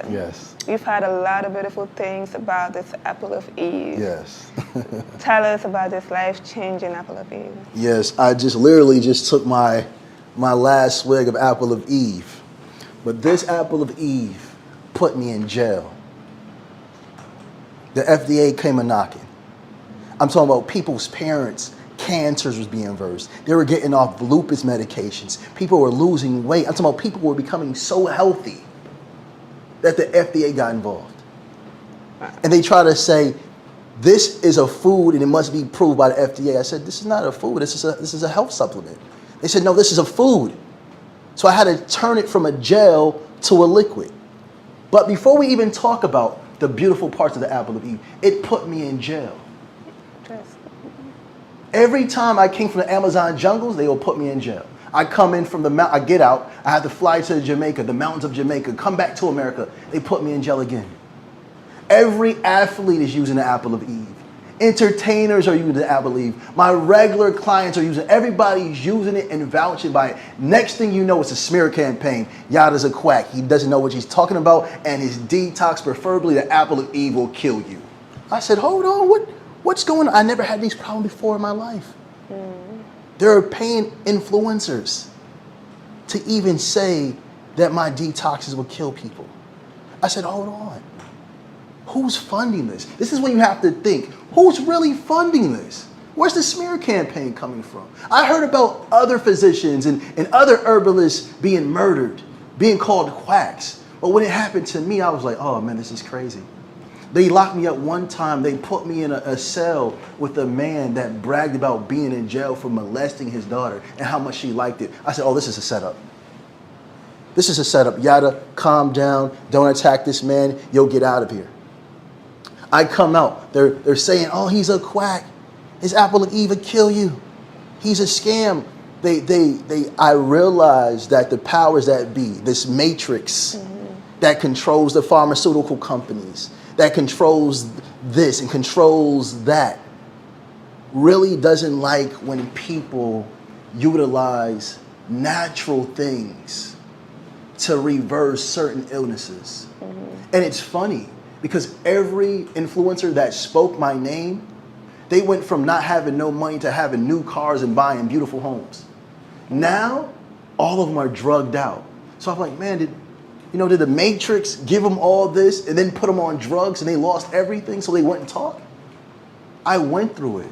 God, Yes. you've had a lot of beautiful things about this apple of Eve. Yes. Tell us about this life-changing apple of Eve. Yes, I just literally just took my last swig of apple of Eve. But this apple of Eve put me in jail. The FDA came a knocking. I'm talking about people's parents. Cancers was being reversed. They were getting off lupus medications. People were losing weight. I'm talking about people were becoming so healthy that the FDA got involved. And they try to say, this is a food and it must be approved by the FDA. I said, this is not a food, this is a health supplement. They said, no, this is a food. So I had to turn it from a gel to a liquid. But before we even talk about the beautiful parts of the apple of Eve, it put me in jail. Every time I came from the Amazon jungles, they will put me in jail. I come in from the mountain, I get out, I have to fly to Jamaica, the mountains of Jamaica, come back to America, they put me in jail again. Every athlete is using the apple of Eve. Entertainers are using the apple of Eve. My regular clients are using it. Everybody's using it and vouching by it. Next thing you know, it's a smear campaign. Yada's a quack. He doesn't know what he's talking about, and his detox, preferably the apple of Eve, will kill you. I said, hold on, what's going on? I never had these problems before in my life. There are paying influencers to even say that my detoxes will kill people. I said, hold on. Who's funding this? This is when you have to think, who's really funding this? Where's the smear campaign coming from? I heard about other physicians and other herbalists being murdered, being called quacks. But when it happened to me, I was like, oh man, this is crazy. They locked me up one time. They put me in a cell with a man that bragged about being in jail for molesting his daughter and how much she liked it. I said, oh, this is a setup. This is a setup. Yada, calm down. Don't attack this man. You'll get out of here. I come out. They're saying, oh, he's a quack. His apple of Eve will kill you. He's a scam. I realized that the powers that be, this matrix that controls the pharmaceutical companies, that controls this and controls that, really doesn't like when people utilize natural things to reverse certain illnesses. And it's funny because every influencer that spoke my name, they went from not having no money to having new cars and buying beautiful homes. Now, all of them are drugged out. So I'm like, man, did the Matrix give them all this and then put them on drugs and they lost everything so they wouldn't talk? I went through it.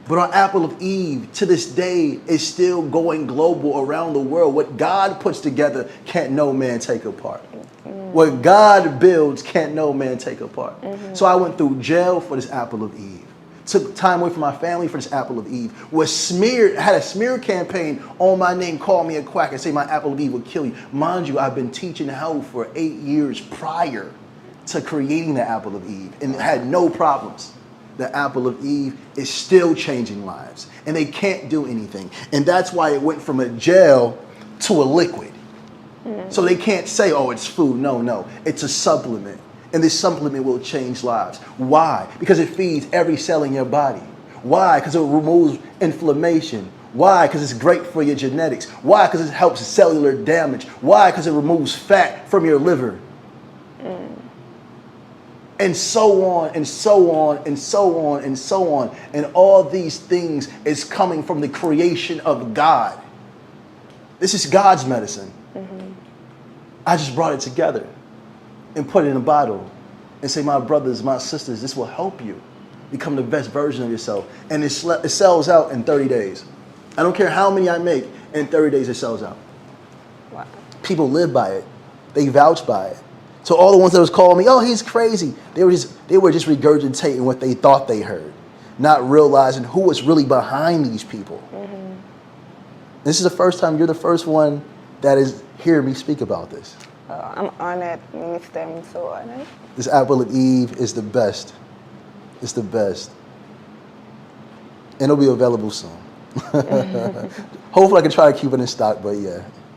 But our apple of Eve to this day is still going global around the world. What God puts together can't no man take apart. What God builds can't no man take apart. So I went through jail for this apple of Eve. Took time away from my family for this apple of Eve. Had a smear campaign on my name, call me a quack and say my apple of Eve will kill you. Mind you, I've been teaching health for 8 years prior to creating the apple of Eve and had no problems. The apple of Eve is still changing lives and they can't do anything. And that's why it went from a gel to a liquid. So they can't say, oh, it's food. No, it's a supplement. And this supplement will change lives. Why? Because it feeds every cell in your body. Why? Because it removes inflammation. Why? Because it's great for your genetics. Why? Because it helps cellular damage. Why? Because it removes fat from your liver. And so on and so on and so on and so on. And all these things is coming from the creation of God. This is God's medicine. I just brought it together and put it in a bottle and say, my brothers, my sisters, this will help you become the best version of yourself. And it sells out in 30 days. I don't care how many I make, in 30 days it sells out. Wow. People live by it. They vouch by it. So all the ones that was calling me, oh, he's crazy, they were just regurgitating what they thought they heard, not realizing who was really behind these people. This is the first time, you're the first one that is hearing me speak about this. I'm honored, Minister. I'm so honored. This apple of Eve is the best. It's the best. And it'll be available soon. Hopefully I can try to keep it in stock, but yeah.